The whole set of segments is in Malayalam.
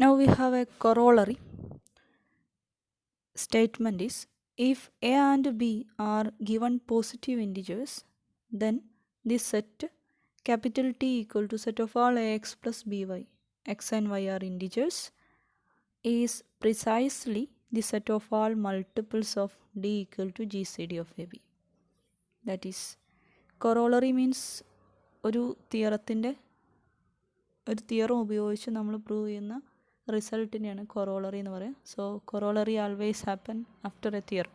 Now we have a corollary statement is if a and b are given positive integers, then this set capital T equal to set of all ax plus by, x and y are integers, is precisely the set of all multiples of d equal to GCD of AB. That is, corollary means ഒരു തിയറം ഉപയോഗിച്ച് നമ്മൾ പ്രൂവ് ചെയ്യുന്ന റിസൾട്ടിനെയാണ് കൊറോളറി എന്ന് പറയുക. So corollary always happen after a theorem.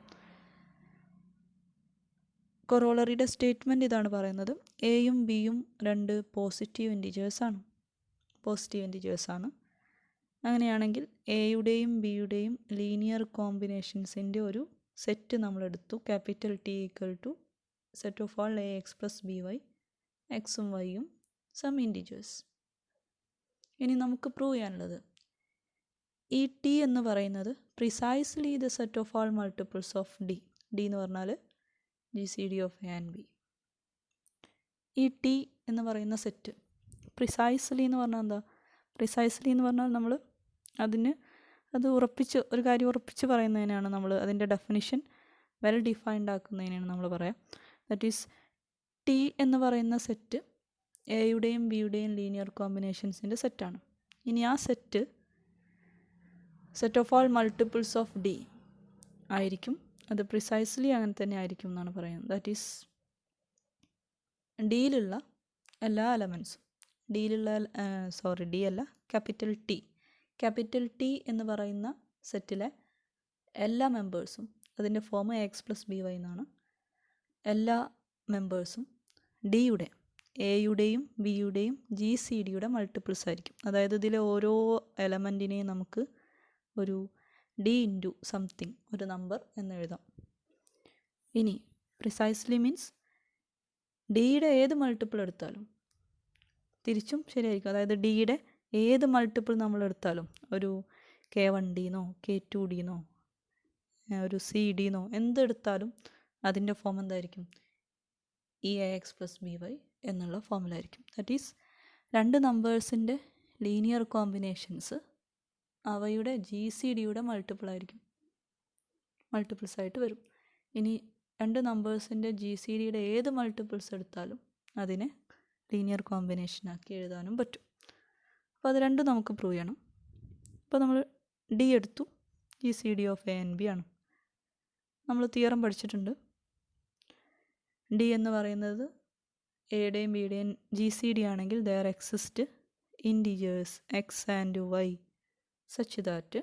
കൊറോളറിയുടെ സ്റ്റേറ്റ്മെൻറ്റ് ഇതാണ് പറയുന്നത്: എയും ബിയും രണ്ട് പോസിറ്റീവ് ഇൻറ്റിജേഴ്സാണ്. അങ്ങനെയാണെങ്കിൽ എയുടെയും ബിയുടെയും ലീനിയർ കോമ്പിനേഷൻസിൻ്റെ ഒരു സെറ്റ് നമ്മളെടുത്തു. Capital T equal to set of all a X plus B y, എക്സും വൈയും സം ഇൻറ്റിജേഴ്സ്. ഇനി നമുക്ക് പ്രൂവ് ചെയ്യാനുള്ളത് ഈ ടി എന്ന് പറയുന്നത് precisely the set of all multiples of D. D എന്ന് പറഞ്ഞാൽ GCD of A and B. ഈ ടി എന്ന് പറയുന്ന സെറ്റ് പ്രിസൈസ്ലി എന്ന് പറഞ്ഞാൽ എന്താ? പ്രിസൈസ്ലി എന്ന് പറഞ്ഞാൽ നമ്മൾ ഒരു കാര്യം ഉറപ്പിച്ച് പറയുന്നതിനാണ് നമ്മൾ അതിൻ്റെ ഡെഫിനിഷൻ വെൽ ഡിഫൈൻഡ് ആക്കുന്നതിനാണ് നമ്മൾ പറയാം. ദാറ്റ് ഈസ് ടി എന്ന് പറയുന്ന സെറ്റ് എയുടെയും ബിയുടെയും ലീനിയർ കോമ്പിനേഷൻസിൻ്റെ സെറ്റാണ്. ഇനി ആ set of all multiples of D ആയിരിക്കും. അത് പ്രിസൈസ്ലി അങ്ങനെ തന്നെ ആയിരിക്കും എന്നാണ് പറയുന്നത്. ദാറ്റ് ഈസ് ഡിയിലുള്ള എല്ലാ എലമെൻസും ഡി അല്ല, ക്യാപിറ്റൽ ടി എന്ന് പറയുന്ന സെറ്റിലെ എല്ലാ മെമ്പേഴ്സും, അതിൻ്റെ form x plus B y എന്നാണ്, എല്ലാ മെമ്പേഴ്സും ഡിയുടെ എയുടെയും ബിയുടെയും GCDയുടെ മൾട്ടിപ്പിൾസ് ആയിരിക്കും. അതായത് ഇതിലെ ഓരോ എലമെൻറ്റിനെയും നമുക്ക് ഒരു ഡി ഇൻറ്റു സംതിങ് ഒരു നമ്പർ എന്ന് എഴുതാം. ഇനി പ്രിസൈസ്ലി മീൻസ് ഡിയുടെ ഏത് മൾട്ടിപ്പിൾ എടുത്താലും തിരിച്ചും ശരിയായിരിക്കും. അതായത് ഡിയുടെ ഏത് മൾട്ടിപ്പിൾ നമ്മൾ എടുത്താലും ഒരു K1D എന്നോ K2D എന്നോ ഒരു CD എന്നോ എന്തെടുത്താലും അതിൻ്റെ ഫോം എന്തായിരിക്കും? EAX പ്ലസ് BY എന്നുള്ള ഫോമിലായിരിക്കും. ദാറ്റ് ഈസ് രണ്ട് നമ്പേഴ്സിൻ്റെ ലീനിയർ കോമ്പിനേഷൻസ് അവയുടെ GCDയുടെ മൾട്ടിപ്പിൾസ് ആയിട്ട് വരും. ഇനി രണ്ട് നമ്പേഴ്സിൻ്റെ GCDയുടെ ഏത് മൾട്ടിപ്പിൾസ് എടുത്താലും അതിനെ ലീനിയർ കോമ്പിനേഷനാക്കി എഴുതാനും പറ്റും. അപ്പോൾ അത് രണ്ടും നമുക്ക് പ്രൂവ് ചെയ്യണം. അപ്പോൾ നമ്മൾ ഡി എടുത്തു, GCD of A and B ആണ്. നമ്മൾ തിയറം പഠിച്ചിട്ടുണ്ട്. ഡി എന്ന് പറയുന്നത് എയുടെയും ബിയുടെയും GCD ആണെങ്കിൽ there exist integers X and Y such that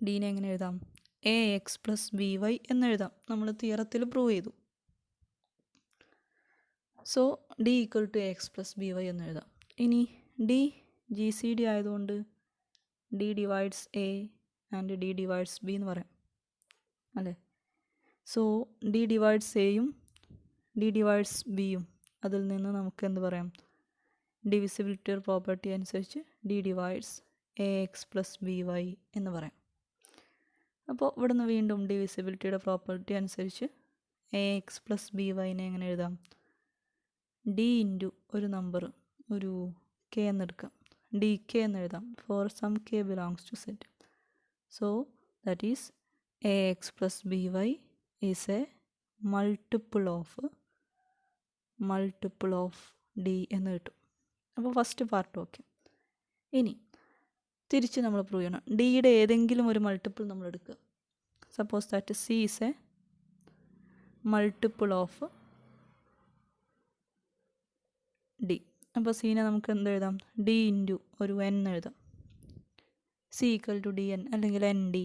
ഡീനെ എങ്ങനെ എഴുതാം? AX പ്ലസ് BY എന്നെഴുതാം. നമ്മൾ തിയറത്തിൽ പ്രൂവ് ചെയ്തു. So D equal to AX plus BY എന്നെഴുതാം. ഇനി ഡി GCD ആയതുകൊണ്ട് D divides A and D divides B എന്ന് പറയാം, അല്ലേ? സോ ഡി ഡിവൈഡ്സ് എയും ഡി ഡിവൈഡ്സ് ബിയും, അതിൽ നിന്ന് നമുക്ക് എന്ത് പറയാം? ഡിവിസിബിലിറ്റി പ്രോപ്പർട്ടി അനുസരിച്ച് d divides AX plus BY എന്ന് പറയാം. അപ്പോൾ ഇവിടുന്ന് വീണ്ടും ഡിവിസിബിലിറ്റിയുടെ പ്രോപ്പർട്ടി അനുസരിച്ച് AX പ്ലസ് BYനെ എങ്ങനെ എഴുതാം? ഡി ഇൻറ്റു ഒരു നമ്പർ, ഒരു K എന്നെടുക്കാം, DK എന്ന് എഴുതാം. For some K belongs to set. So that is AX plus BY is a multiple of D എന്ന് കിട്ടും. അപ്പോൾ ഫസ്റ്റ് പാർട്ട് ഓക്കെ. ഇനി തിരിച്ച് നമ്മൾ പ്രൂവ് ചെയ്യണം. ഡിയുടെ ഏതെങ്കിലും ഒരു മൾട്ടിപ്പിൾ നമ്മൾ എടുക്കുക. Suppose that c is a multiple of d. അപ്പോൾ സീനെ നമുക്ക് എന്ത് എഴുതാം? ഡി ഇൻറ്റു ഒരു എൻ എഴുതാം. സി ഈക്വൽ ടു DN അല്ലെങ്കിൽ ND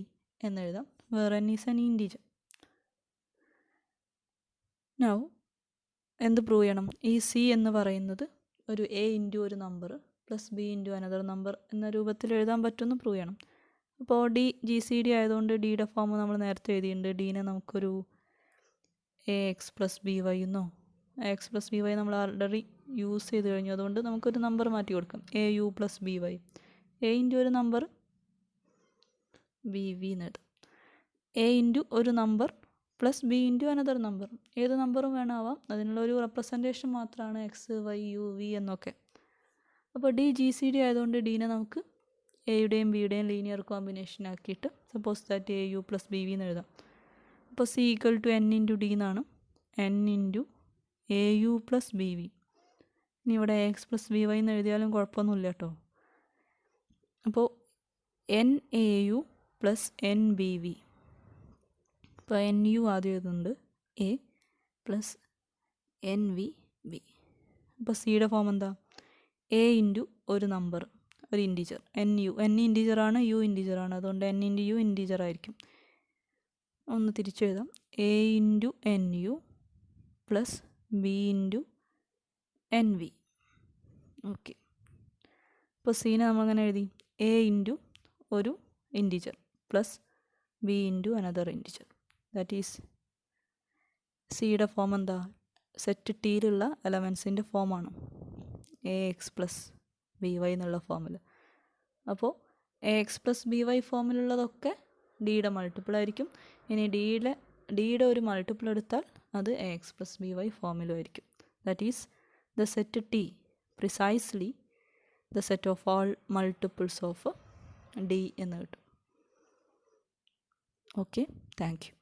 എന്നെഴുതാം. Where n is an integer. Now എന്ത് പ്രൂവ് ചെയ്യണം? ഈ സി എന്ന് പറയുന്നത് ഒരു എ ഇൻറ്റു ഒരു number plus B into another number എന്ന രൂപത്തിൽ എഴുതാൻ പറ്റുമെന്ന് പ്രൂവ് ചെയ്യണം. അപ്പോൾ ഡി GCD ആയതുകൊണ്ട് ഡിയുടെ ഫോം നമ്മൾ നേരത്തെ എഴുതിയിട്ടുണ്ട്. ഡീനെ നമുക്കൊരു AX പ്ലസ് BY എന്നോ AX പ്ലസ് BY നമ്മൾ ആൾറെഡി യൂസ് ചെയ്ത് കഴിഞ്ഞു. അതുകൊണ്ട് നമുക്കൊരു നമ്പർ മാറ്റി കൊടുക്കാം, AU plus BY. A into ഒരു നമ്പർ BV എന്ന് എഴുതാം. എ ഇൻറ്റു ഒരു number plus B into another number, ഏത് നമ്പറും വേണമാവാം. അതിനുള്ള ഒരു റെപ്രസെൻറ്റേഷൻ മാത്രമാണ് X, Y, U, V എന്നൊക്കെ. അപ്പോൾ ഡി ജി സി ഡി ആയതുകൊണ്ട് ഡീനെ നമുക്ക് എയുടെയും ബിയുടെയും ലീനിയർ കോമ്പിനേഷൻ ആക്കിയിട്ട് suppose that A U plus B V എന്ന് എഴുതാം. അപ്പോൾ C equal to N into D എന്നാണ്, N into A U plus B V. ഇനി ഇവിടെ A X plus B Y എന്ന് എഴുതിയാലും കുഴപ്പമൊന്നുമില്ല കേട്ടോ. അപ്പോൾ N A U plus N B V. ഇപ്പോൾ എൻ യു ആദ്യം എഴുതുന്നുണ്ട്, A plus N V B. അപ്പോൾ സിയുടെ ഫോം എന്താ? എ ഇൻറ്റു ഒരു നമ്പർ, ഒരു ഇൻറ്റീജർ, എൻ യു. എൻ ഇൻറ്റീജറാണ്, യു ഇൻറ്റീജറാണ്, അതുകൊണ്ട് എൻ ഇൻറ്റു യു ഇൻറ്റീജർ ആയിരിക്കും. ഒന്ന് തിരിച്ചെഴുതാം, A into N U plus B into N V. Okay. അപ്പോൾ സീനെ നമ്മളങ്ങനെ എഴുതി, എ ഇൻറ്റു ഒരു integer plus B into another integer. That is സിയുടെ ഫോം എന്താ? സെറ്റ് ടിയിലുള്ള എലമെൻസിൻ്റെ ഫോമാണ് A X plus B Y എന്നുള്ള ഫോമിൽ. അപ്പോൾ A X plus B Y ഫോമിലുള്ളതൊക്കെ ഡിയുടെ മൾട്ടിപ്പിൾ ആയിരിക്കും. ഇനി ഡിയുടെ ഒരു മൾട്ടിപ്പിൾ എടുത്താൽ അത് A X plus B Y ഫോമിലും ആയിരിക്കും. That is the set T precisely the set of all multiples of D എന്ന് കിട്ടും. Okay, thank U.